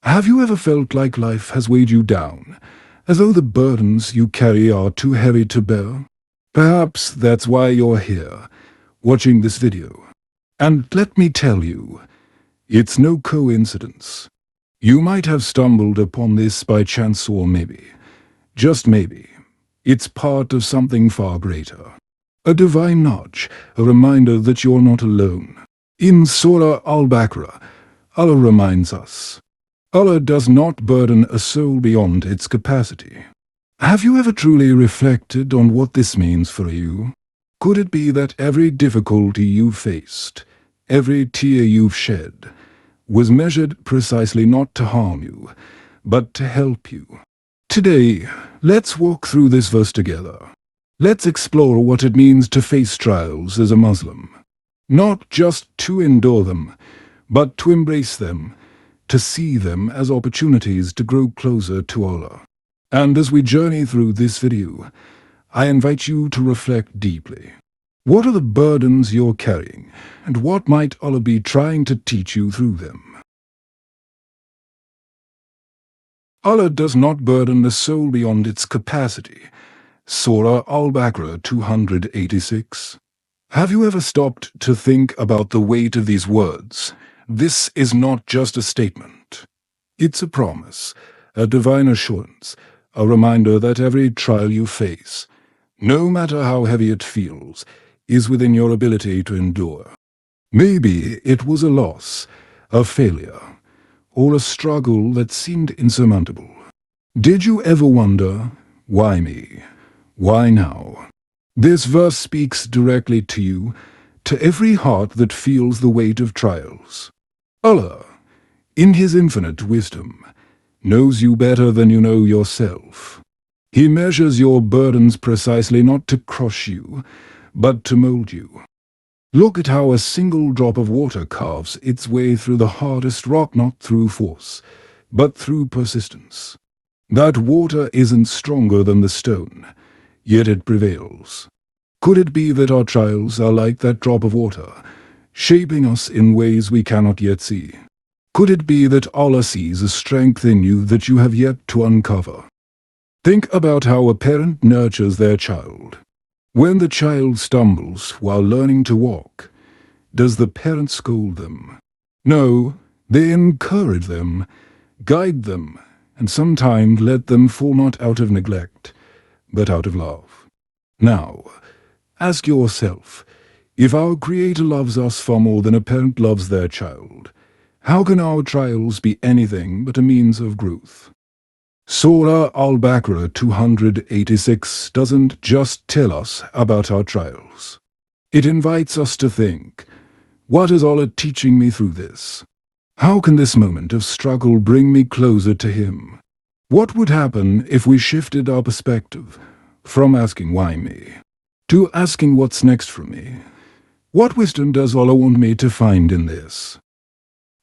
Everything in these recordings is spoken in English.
Have you ever felt like life has weighed you down, as though the burdens you carry are too heavy to bear? Perhaps that's why you're here, watching this video. And let me tell you, it's no coincidence. You might have stumbled upon this by chance, or maybe, just maybe, it's part of something far greater. A divine nudge, a reminder that you're not alone. In Surah Al-Baqarah, Allah reminds us, Allah does not burden a soul beyond its capacity. Have you ever truly reflected on what this means for you? Could it be that every difficulty you've faced, every tear you've shed, was measured precisely not to harm you, but to help you? Today, let's walk through this verse together. Let's explore what it means to face trials as a Muslim. Not just to endure them, but to embrace them, to see them as opportunities to grow closer to Allah. And as we journey through this video, I invite you to reflect deeply. What are the burdens you're carrying, and what might Allah be trying to teach you through them? Allah does not burden a soul beyond its capacity. Surah Al-Baqarah 286. Have you ever stopped to think about the weight of these words? This is not just a statement. It's a promise, a divine assurance, a reminder that every trial you face, no matter how heavy it feels, is within your ability to endure. Maybe it was a loss, a failure, or a struggle that seemed insurmountable. Did you ever wonder, why me? Why now? This verse speaks directly to you, to every heart that feels the weight of trials. Allah, in His infinite wisdom, knows you better than you know yourself. He measures your burdens precisely not to crush you, but to mold you. Look at how a single drop of water carves its way through the hardest rock, not through force, but through persistence. That water isn't stronger than the stone, yet it prevails. Could it be that our trials are like that drop of water, shaping us in ways we cannot yet see? Could it be that Allah sees a strength in you that you have yet to uncover? Think about how a parent nurtures their child. When the child stumbles while learning to walk, does the parent scold them? No, they encourage them, guide them, and sometimes let them fall not out of neglect, but out of love. Now, ask yourself, if our Creator loves us far more than a parent loves their child, how can our trials be anything but a means of growth? Surah Al-Baqarah 286 doesn't just tell us about our trials. It invites us to think, what is Allah teaching me through this? How can this moment of struggle bring me closer to Him? What would happen if we shifted our perspective from asking why me, to asking what's next for me? What wisdom does Allah want me to find in this?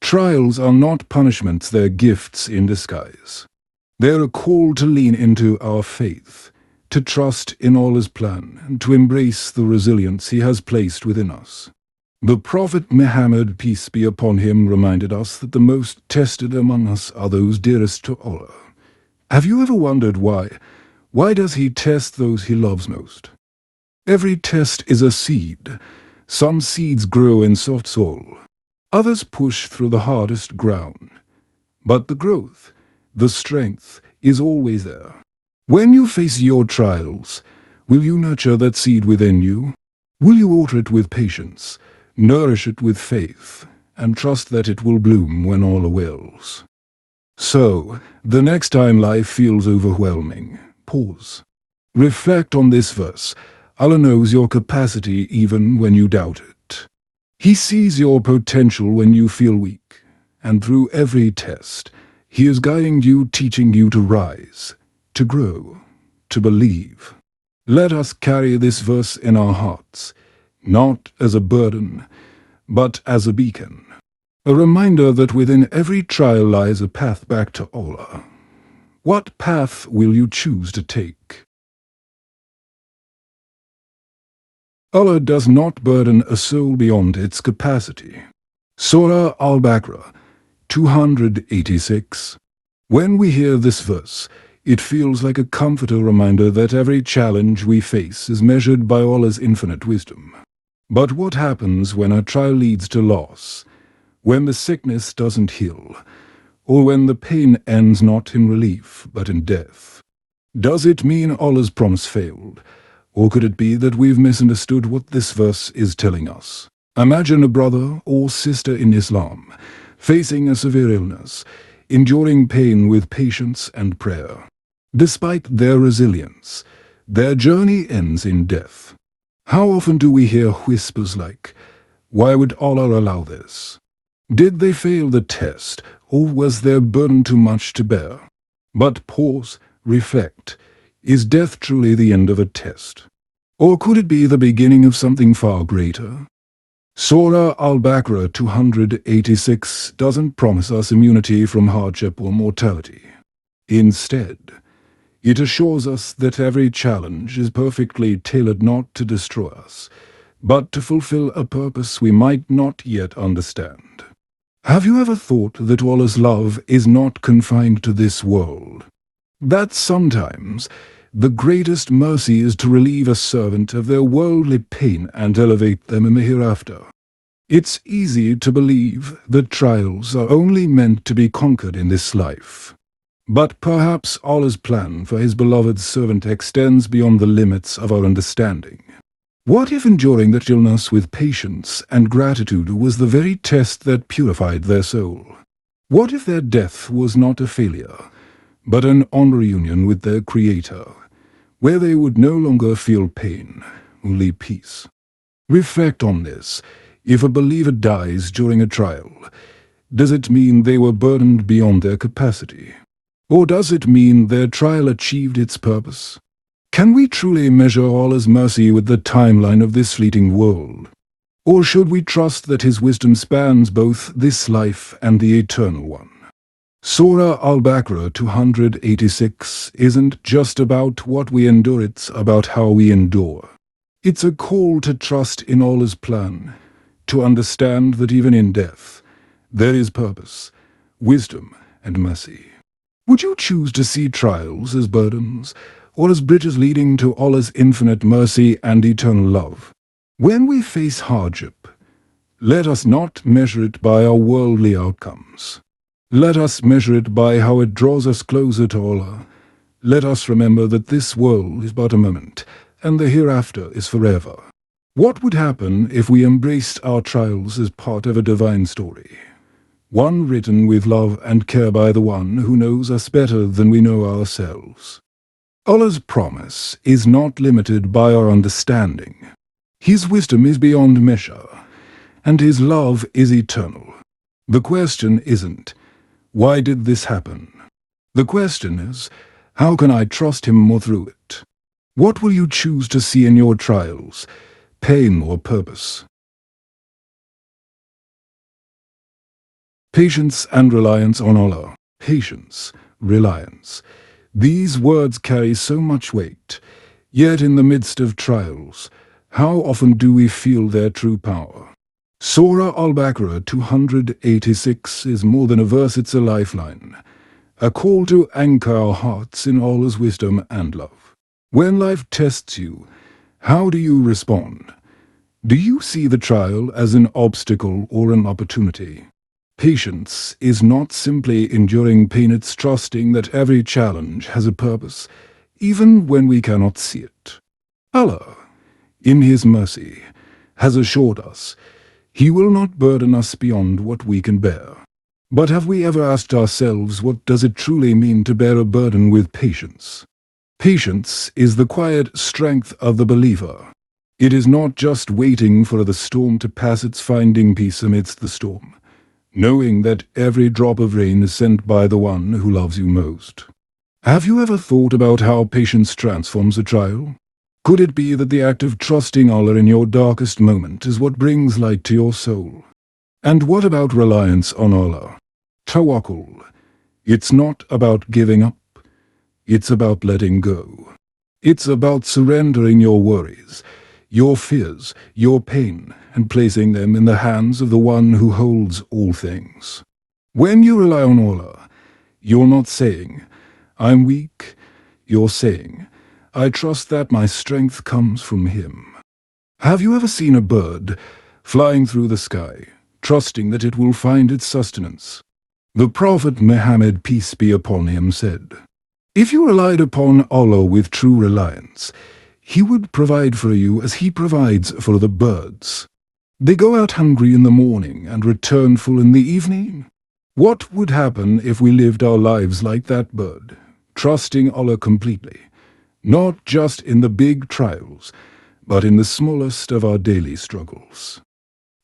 Trials are not punishments, they're gifts in disguise. They're a call to lean into our faith, to trust in Allah's plan, and to embrace the resilience He has placed within us. The Prophet Muhammad, peace be upon him, reminded us that the most tested among us are those dearest to Allah. Have you ever wondered why? Why does He test those He loves most? Every test is a seed. Some seeds grow in soft soil. Others push through the hardest ground. But the growth, the strength, is always there. When you face your trials, will you nurture that seed within you? Will you water it with patience, nourish it with faith, and trust that it will bloom when all wills? So, the next time life feels overwhelming, pause. Reflect on this verse. Allah knows your capacity even when you doubt it. He sees your potential when you feel weak, and through every test, He is guiding you, teaching you to rise, to grow, to believe. Let us carry this verse in our hearts, not as a burden, but as a beacon. A reminder that within every trial lies a path back to Allah. What path will you choose to take? Allah does not burden a soul beyond its capacity. Surah Al-Baqarah 286. When we hear this verse, it feels like a comforting reminder that every challenge we face is measured by Allah's infinite wisdom. But what happens when a trial leads to loss, when the sickness doesn't heal, or when the pain ends not in relief but in death? Does it mean Allah's promise failed, or could it be that we've misunderstood what this verse is telling us? Imagine a brother or sister in Islam facing a severe illness, enduring pain with patience and prayer. Despite their resilience, their journey ends in death. How often do we hear whispers like, "Why would Allah allow this?" Did they fail the test, or was their burden too much to bear? But pause, reflect. Is death truly the end of a test? Or could it be the beginning of something far greater? Surah Al-Baqarah 286 doesn't promise us immunity from hardship or mortality. Instead, it assures us that every challenge is perfectly tailored not to destroy us, but to fulfill a purpose we might not yet understand. Have you ever thought that Allah's love is not confined to this world? That sometimes the greatest mercy is to relieve a servant of their worldly pain and elevate them in the hereafter. It's easy to believe that trials are only meant to be conquered in this life. But perhaps Allah's plan for His beloved servant extends beyond the limits of our understanding. What if enduring that illness with patience and gratitude was the very test that purified their soul? What if their death was not a failure, but an honor union with their Creator, where they would no longer feel pain, only peace? Reflect on this. If a believer dies during a trial, does it mean they were burdened beyond their capacity? Or does it mean their trial achieved its purpose? Can we truly measure Allah's mercy with the timeline of this fleeting world? Or should we trust that His wisdom spans both this life and the eternal one? Surah Al-Baqarah 286 isn't just about what we endure, it's about how we endure. It's a call to trust in Allah's plan, to understand that even in death, there is purpose, wisdom, and mercy. Would you choose to see trials as burdens, or as bridges leading to Allah's infinite mercy and eternal love? When we face hardship, let us not measure it by our worldly outcomes. Let us measure it by how it draws us closer to Allah. Let us remember that this world is but a moment, and the hereafter is forever. What would happen if we embraced our trials as part of a divine story? One written with love and care by the one who knows us better than we know ourselves. Allah's promise is not limited by our understanding. His wisdom is beyond measure, and His love is eternal. The question isn't, why did this happen? The question is, how can I trust Him more through it? What will you choose to see in your trials, pain or purpose? Patience and reliance on Allah. Patience, reliance. These words carry so much weight, yet in the midst of trials, how often do we feel their true power? Surah Al-Baqarah 286 is more than a verse, it's a lifeline, a call to anchor our hearts in Allah's wisdom and love. When life tests you, how do you respond? Do you see the trial as an obstacle or an opportunity? Patience is not simply enduring pain, it's trusting that every challenge has a purpose, even when we cannot see it. Allah, in His mercy, has assured us He will not burden us beyond what we can bear. But have we ever asked ourselves, what does it truly mean to bear a burden with patience? Patience is the quiet strength of the believer. It is not just waiting for the storm to pass, it's finding peace amidst the storm, knowing that every drop of rain is sent by the one who loves you most. Have you ever thought about how patience transforms a trial? Could it be that the act of trusting Allah in your darkest moment is what brings light to your soul? And what about reliance on Allah? Tawakkul. It's not about giving up. It's about letting go. It's about surrendering your worries, your fears, your pain, and placing them in the hands of the one who holds all things. When you rely on Allah, you're not saying, I'm weak. You're saying, I trust that my strength comes from Him. Have you ever seen a bird flying through the sky, trusting that it will find its sustenance? The Prophet Muhammad, peace be upon him, said, if you relied upon Allah with true reliance, He would provide for you as He provides for the birds. They go out hungry in the morning and return full in the evening. What would happen if we lived our lives like that bird, trusting Allah completely, not just in the big trials, but in the smallest of our daily struggles?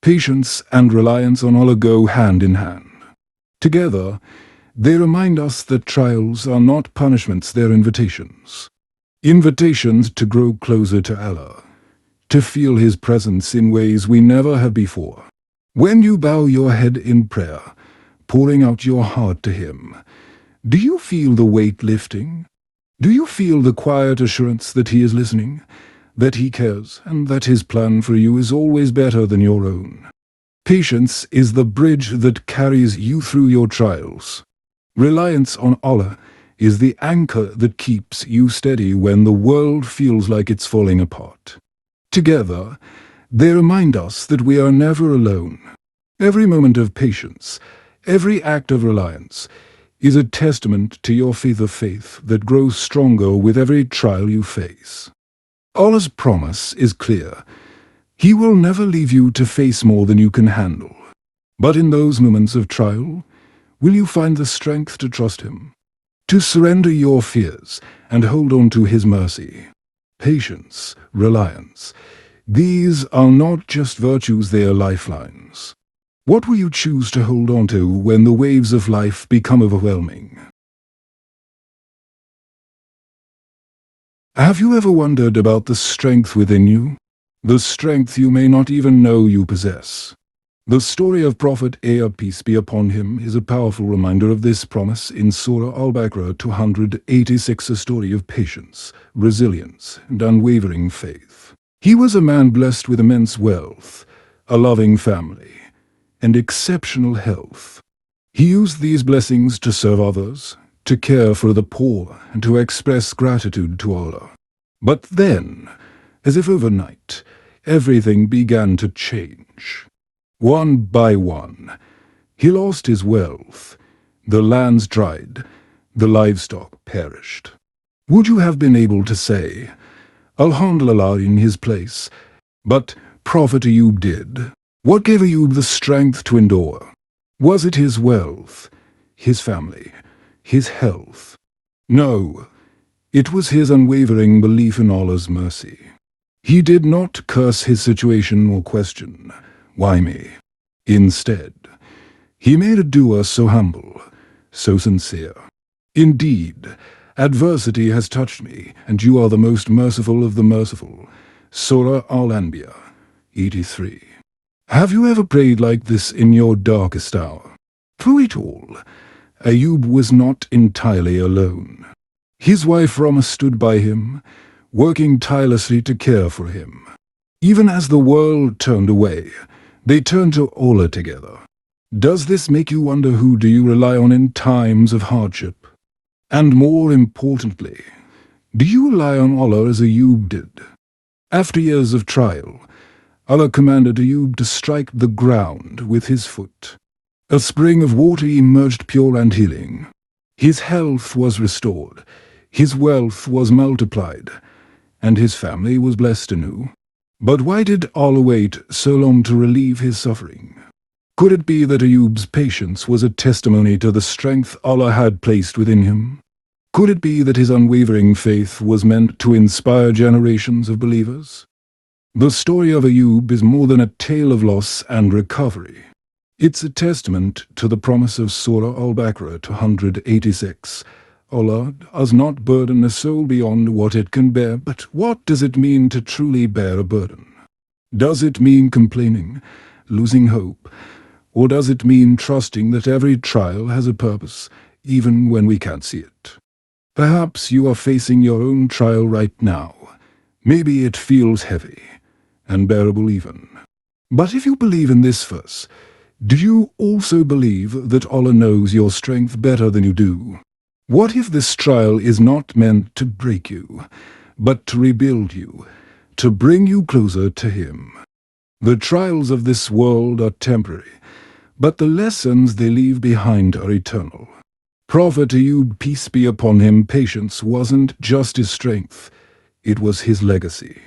Patience and reliance on Allah go hand in hand. Together, they remind us that trials are not punishments, they're invitations. Invitations to grow closer to Allah, to feel His presence in ways we never have before. When you bow your head in prayer, pouring out your heart to Him, do you feel the weight lifting? Do you feel the quiet assurance that He is listening, that He cares, and that His plan for you is always better than your own? Patience is the bridge that carries you through your trials. Reliance on Allah is the anchor that keeps you steady when the world feels like it's falling apart. Together, they remind us that we are never alone. Every moment of patience, every act of reliance, is a testament to your faith that grows stronger with every trial you face. Allah's promise is clear. He will never leave you to face more than you can handle. But in those moments of trial, will you find the strength to trust Him, to surrender your fears and hold on to His mercy? Patience, reliance, these are not just virtues, they are lifelines. What will you choose to hold on to when the waves of life become overwhelming? Have you ever wondered about the strength within you? The strength you may not even know you possess. The story of Prophet Ayub, peace be upon him, is a powerful reminder of this promise in Surah Al-Baqarah 286, a story of patience, resilience, and unwavering faith. He was a man blessed with immense wealth, a loving family, and exceptional health. He used these blessings to serve others, to care for the poor, and to express gratitude to Allah. But then, as if overnight, everything began to change. One by one, he lost his wealth, the lands dried, the livestock perished. Would you have been able to say, Alhamdulillah, in his place? But Prophet Ayub did. What gave Ayub the strength to endure? Was it his wealth, his family, his health? No, it was his unwavering belief in Allah's mercy. He did not curse his situation or question, why me? Instead, he made a dua so humble, so sincere. Indeed, adversity has touched me, and you are the most merciful of the merciful. Surah Al-Anbiya 83. Have you ever prayed like this in your darkest hour? Through it all, Ayub was not entirely alone. His wife Ramah stood by him, working tirelessly to care for him. Even as the world turned away, they turned to Allah together. Does this make you wonder, who do you rely on in times of hardship? And more importantly, do you rely on Allah as Ayub did? After years of trial, Allah commanded Ayub to strike the ground with his foot. A spring of water emerged pure and healing. His health was restored, his wealth was multiplied, and his family was blessed anew. But why did Allah wait so long to relieve his suffering? Could it be that Ayub's patience was a testimony to the strength Allah had placed within him? Could it be that his unwavering faith was meant to inspire generations of believers? The story of Ayub is more than a tale of loss and recovery. It's a testament to the promise of Surah Al-Baqarah 286. Allah does not burden a soul beyond what it can bear, but what does it mean to truly bear a burden? Does it mean complaining, losing hope, or does it mean trusting that every trial has a purpose, even when we can't see it? Perhaps you are facing your own trial right now. Maybe it feels heavy, unbearable even. But if you believe in this verse, Do you also believe that Allah knows your strength better than you do? What if this trial is not meant to break you, but to rebuild you, to bring you closer to Him? The trials of this world are temporary, but the lessons they leave behind are eternal. Prophet Ayub, peace be upon him, patience wasn't just his strength, it was his legacy.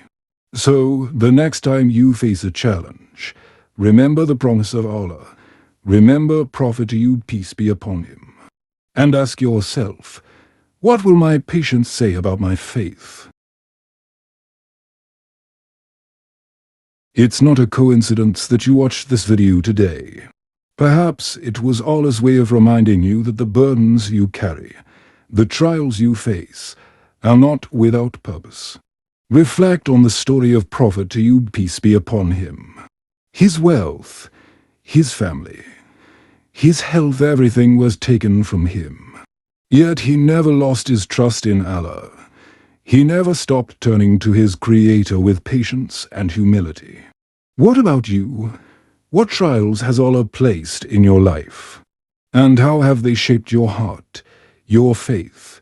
So, the next time you face a challenge, remember the promise of Allah. Remember Prophet Ayub, peace be upon him. And ask yourself, what will my patience say about my faith? It's not a coincidence that you watched this video today. Perhaps it was Allah's way of reminding you that the burdens you carry, the trials you face, are not without purpose. Reflect on the story of Prophet Ayub, peace be upon him. His wealth, his family, his health, everything was taken from him. Yet he never lost his trust in Allah. He never stopped turning to his Creator with patience and humility. What about you? What trials has Allah placed in your life? And how have they shaped your heart, your faith,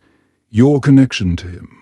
your connection to Him?